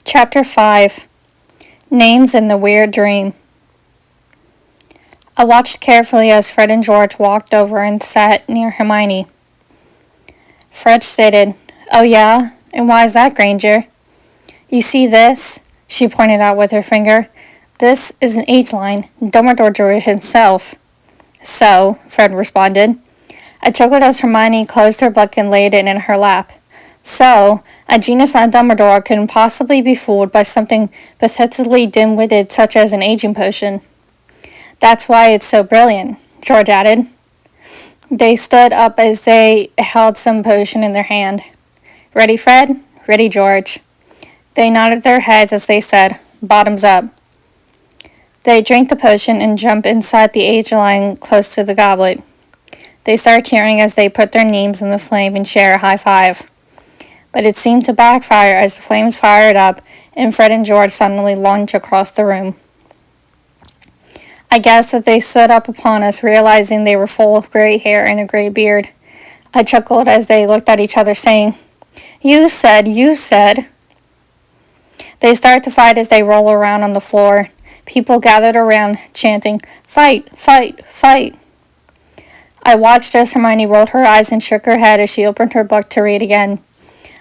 Chapter 5 Names in the Weird Dream. I watched carefully as Fred and George walked over and sat near Hermione. Fred stated, "Oh yeah? And why is that, Granger?" "You see this?" She pointed out with her finger. "This is an age line. Dumbledore drew it himself." "So," Fred responded. I chuckled as Hermione closed her book and laid it in her lap. "So, a genius like Dumbledore couldn't possibly be fooled by something pathetically dim-witted such as an aging potion." "That's why it's so brilliant," George added. They stood up as they held some potion in their hand. "Ready, Fred?" "Ready, George." They nodded their heads as they said, "Bottoms up." They drank the potion and jumped inside the age line close to the goblet. They started cheering as they put their names in the flame and shared a high five. But it seemed to backfire as the flames fired up and Fred and George suddenly lunged across the room. I guessed that they stood up upon us, realizing they were full of gray hair and a gray beard. I chuckled as they looked at each other, saying, You said. They started to fight as they rolled around on the floor. People gathered around, chanting, "Fight, fight, fight." I watched as Hermione rolled her eyes and shook her head as she opened her book to read again.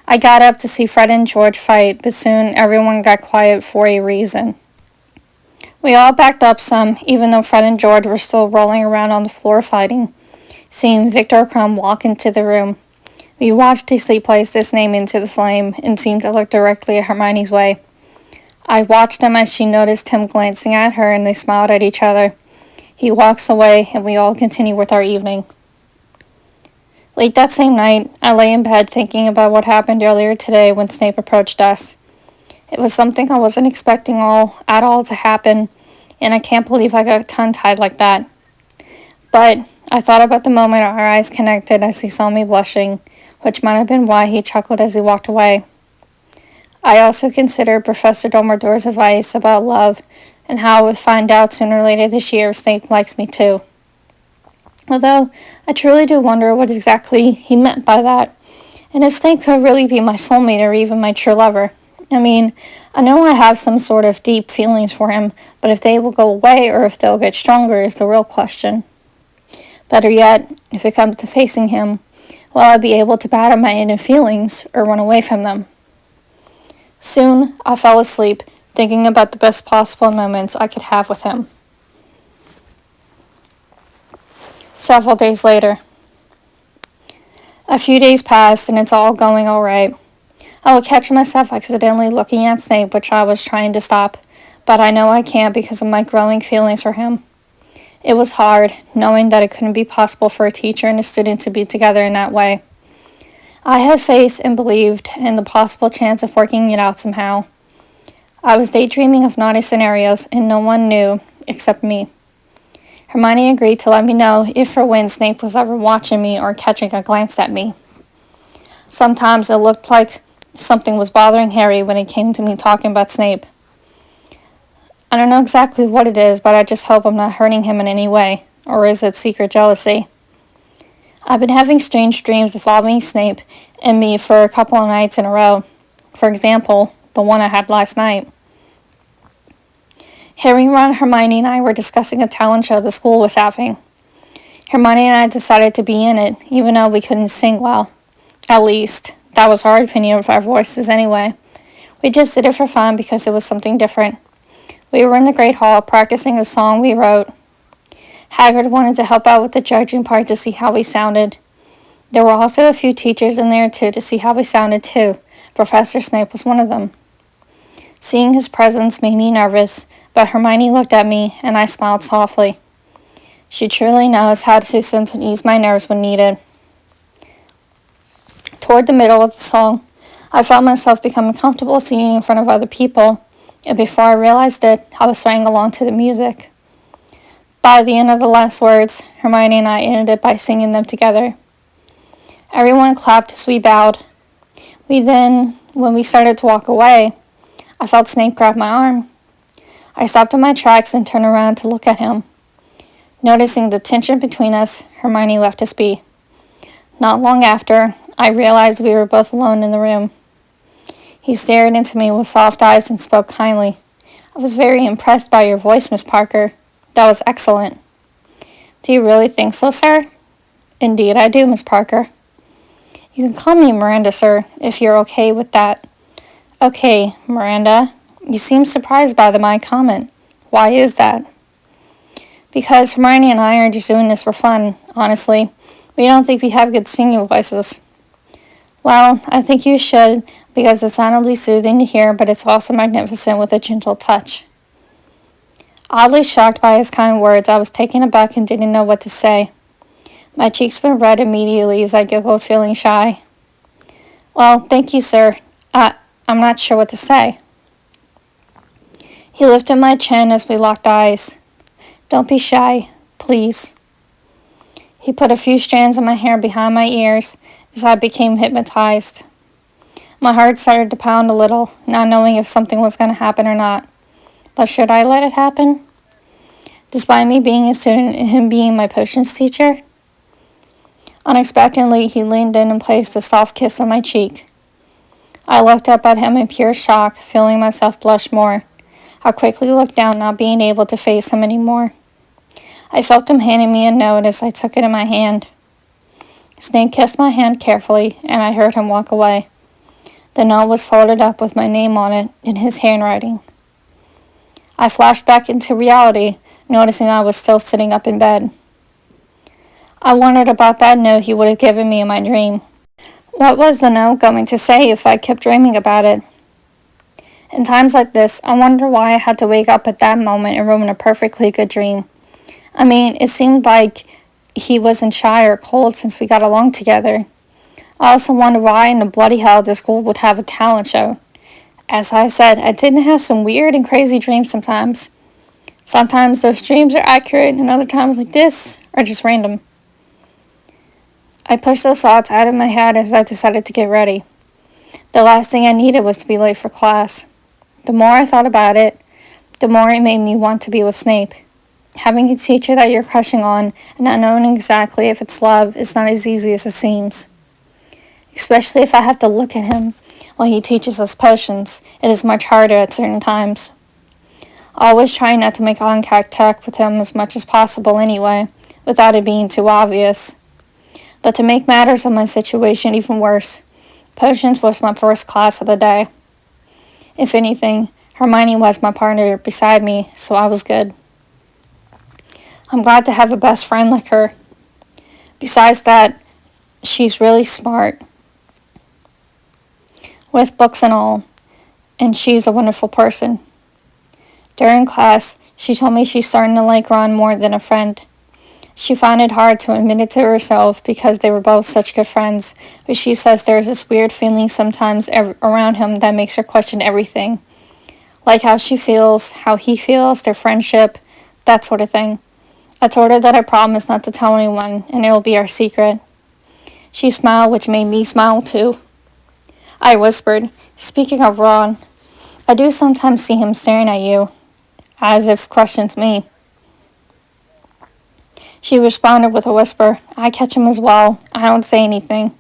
I got up to see Fred and George fight, but soon everyone got quiet for a reason. We all backed up some, even though Fred and George were still rolling around on the floor fighting, seeing Victor Crumb walk into the room. We watched as he placed his name into the flame and seemed to look directly at Hermione's way. I watched him as she noticed him glancing at her and they smiled at each other. He walks away and we all continue with our evening. Late that same night, I lay in bed thinking about what happened earlier today when Snape approached us. It was something I wasn't expecting at all to happen, and I can't believe I got tongue-tied like that. But I thought about the moment our eyes connected as he saw me blushing, which might have been why he chuckled as he walked away. I also considered Professor Dumbledore's advice about love and how I would find out sooner or later this year if Snape likes me too. Although, I truly do wonder what exactly he meant by that, and if Snape could really be my soulmate or even my true lover. I mean, I know I have some sort of deep feelings for him, but if they will go away or if they'll get stronger is the real question. Better yet, if it comes to facing him, will I be able to battle my inner feelings or run away from them? Soon, I fell asleep, thinking about the best possible moments I could have with him. Several days later. A few days passed and it's all going all right. I would catch myself accidentally looking at Snape, which I was trying to stop, but I know I can't because of my growing feelings for him. It was hard, knowing that it couldn't be possible for a teacher and a student to be together in that way. I had faith and believed in the possible chance of working it out somehow. I was daydreaming of naughty scenarios, and no one knew except me. Hermione agreed to let me know if or when Snape was ever watching me or catching a glance at me. Sometimes it looked like something was bothering Harry when it came to me talking about Snape. I don't know exactly what it is, but I just hope I'm not hurting him in any way. Or is it secret jealousy? I've been having strange dreams involving Snape and me for a couple of nights in a row. For example, the one I had last night. Harry, Ron, Hermione, and I were discussing a talent show the school was having. Hermione and I decided to be in it, even though we couldn't sing well. At least, that was our opinion of our voices anyway. We just did it for fun because it was something different. We were in the Great Hall practicing a song we wrote. Hagrid wanted to help out with the judging part to see how we sounded. There were also a few teachers in there too to see how we sounded too. Professor Snape was one of them. Seeing his presence made me nervous, but Hermione looked at me and I smiled softly. She truly knows how to sense and ease my nerves when needed. Toward the middle of the song, I felt myself becoming comfortable singing in front of other people, and before I realized it, I was swaying along to the music. By the end of the last words, Hermione and I ended it by singing them together. Everyone clapped as we bowed. When we started to walk away, I felt Snape grab my arm. I stopped in my tracks and turned around to look at him. Noticing the tension between us, Hermione left us be. Not long after, I realized we were both alone in the room. He stared into me with soft eyes and spoke kindly. I was very impressed by your voice, Miss Parker. That was excellent. Do you really think so, sir? Indeed I do, Miss Parker. You can call me Miranda, sir, if you're okay with that. Okay, Miranda. You seem surprised by my comment. Why is that? Because Hermione and I are just doing this for fun, honestly. We don't think we have good singing voices. Well, I think you should, because it's not only soothing to hear, but it's also magnificent with a gentle touch. Oddly shocked by his kind words, I was taken aback and didn't know what to say. My cheeks went red immediately as I giggled, feeling shy. Well, thank you, sir. I'm not sure what to say. He lifted my chin as we locked eyes. Don't be shy, please. He put a few strands of my hair behind my ears as I became hypnotized. My heart started to pound a little, not knowing if something was going to happen or not. But should I let it happen? Despite me being a student and him being my potions teacher? Unexpectedly, he leaned in and placed a soft kiss on my cheek. I looked up at him in pure shock, feeling myself blush more. I quickly looked down, not being able to face him anymore. I felt him handing me a note as I took it in my hand. Snape kissed my hand carefully, and I heard him walk away. The note was folded up with my name on it in his handwriting. I flashed back into reality, noticing I was still sitting up in bed. I wondered about that note he would have given me in my dream. What was the note going to say if I kept dreaming about it? In times like this, I wonder why I had to wake up at that moment and ruin a perfectly good dream. I mean, it seemed like he wasn't shy or cold since we got along together. I also wonder why in the bloody hell this school would have a talent show. As I said, I didn't have some weird and crazy dreams sometimes. Sometimes those dreams are accurate and other times like this are just random. I pushed those thoughts out of my head as I decided to get ready. The last thing I needed was to be late for class. The more I thought about it, the more it made me want to be with Snape. Having a teacher that you're crushing on and not knowing exactly if it's love is not as easy as it seems. Especially if I have to look at him while he teaches us potions, it is much harder at certain times. I always try not to make eye contact with him as much as possible anyway, without it being too obvious. But to make matters of my situation even worse, potions was my first class of the day. If anything, Hermione was my partner beside me, so I was good. I'm glad to have a best friend like her. Besides that, she's really smart. With books and all, and she's a wonderful person. During class, she told me she's starting to like Ron more than a friend. She found it hard to admit it to herself because they were both such good friends, but she says there's this weird feeling sometimes around him that makes her question everything. Like how she feels, how he feels, their friendship, that sort of thing. I told her that I promised not to tell anyone, and it will be our secret. She smiled, which made me smile too. I whispered, speaking of Ron, I do sometimes see him staring at you, as if questions me. She responded with a whisper, I catch him as well. I don't say anything.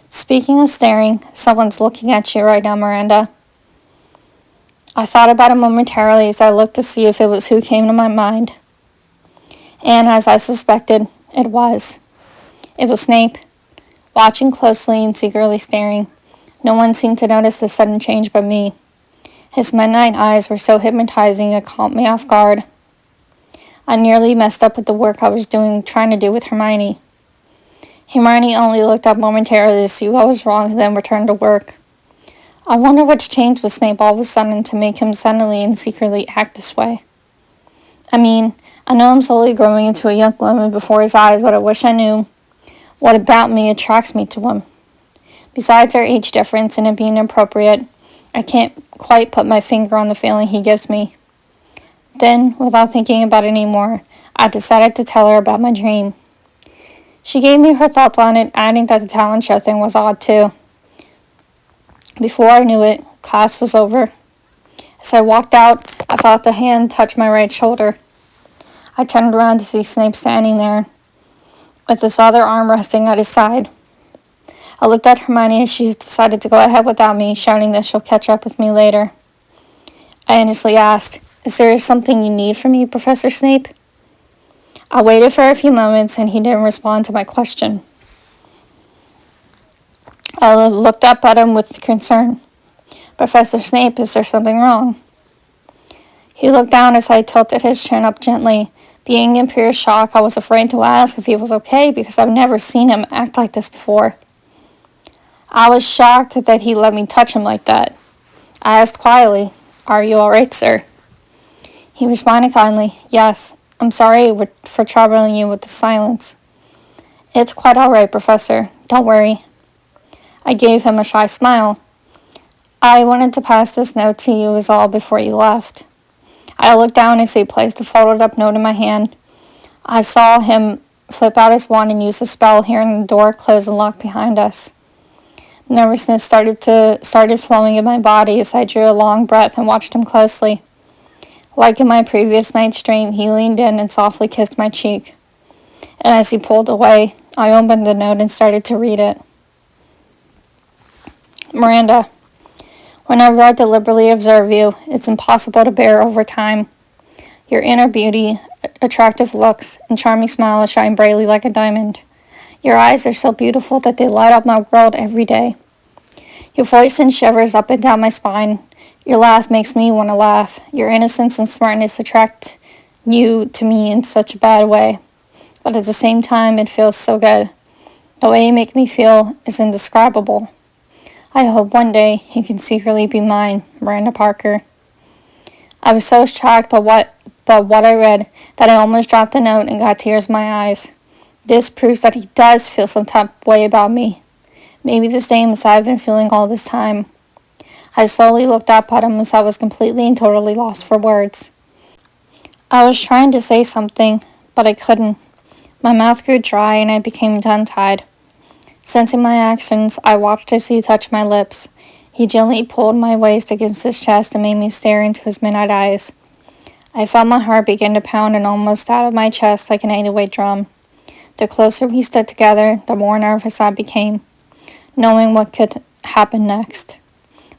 Speaking of staring, someone's looking at you right now, Miranda. I thought about it momentarily as I looked to see if it was who came to my mind. And as I suspected, it was. It was Snape, watching closely and secretly staring. No one seemed to notice the sudden change but me. His midnight eyes were so hypnotizing it caught me off guard. I nearly messed up with the work I was trying to do with Hermione. Hermione only looked up momentarily to see what was wrong and then returned to work. I wonder what's changed with Snape all of a sudden to make him suddenly and secretly act this way. I mean, I know I'm slowly growing into a young woman before his eyes, but I wish I knew what about me attracts me to him. Besides our age difference and it being appropriate, I can't quite put my finger on the feeling he gives me. Then, without thinking about it anymore, I decided to tell her about my dream. She gave me her thoughts on it, adding that the talent show thing was odd too. Before I knew it, class was over. As I walked out, I felt a hand touch my right shoulder. I turned around to see Snape standing there, with his other arm resting at his side. I looked at Hermione as she decided to go ahead without me, shouting that she'll catch up with me later. I earnestly asked, "Is there something you need from me, Professor Snape?" I waited for a few moments and he didn't respond to my question. I looked up at him with concern. "Professor Snape, is there something wrong?" He looked down as I tilted his chin up gently. Being in pure shock, I was afraid to ask if he was okay because I've never seen him act like this before. I was shocked that he let me touch him like that. I asked quietly, "Are you all right, sir?" He responded kindly, "Yes, I'm sorry for troubling you with the silence." "It's quite all right, Professor. Don't worry." I gave him a shy smile. "I wanted to pass this note to you is all before you left." I looked down as he placed the folded up note in my hand. I saw him flip out his wand and use the spell, hearing the door close and lock behind us. Nervousness started flowing in my body as I drew a long breath and watched him closely. Like in my previous night's dream, he leaned in and softly kissed my cheek. And as he pulled away, I opened the note and started to read it. "Miranda, whenever I deliberately observe you, it's impossible to bear over time. Your inner beauty, attractive looks, and charming smile shine brightly like a diamond. Your eyes are so beautiful that they light up my world every day. Your voice sends shivers up and down my spine. Your laugh makes me want to laugh. Your innocence and smartness attract you to me in such a bad way. But at the same time, it feels so good. The way you make me feel is indescribable. I hope one day you can secretly be mine, Miranda Parker." I was so shocked by what I read that I almost dropped the note and got tears in my eyes. This proves that he does feel some type of way about me. Maybe the same as I've been feeling all this time. I slowly looked up at him as I was completely and totally lost for words. I was trying to say something, but I couldn't. My mouth grew dry and I became tongue-tied. Sensing my actions, I watched as he touched my lips. He gently pulled my waist against his chest and made me stare into his midnight eyes. I felt my heart begin to pound and almost out of my chest like an 808 drum. The closer we stood together, the more nervous I became, knowing what could happen next.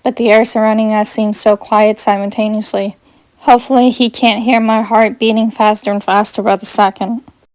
But the air surrounding us seemed so quiet simultaneously. Hopefully he can't hear my heart beating faster and faster by the second.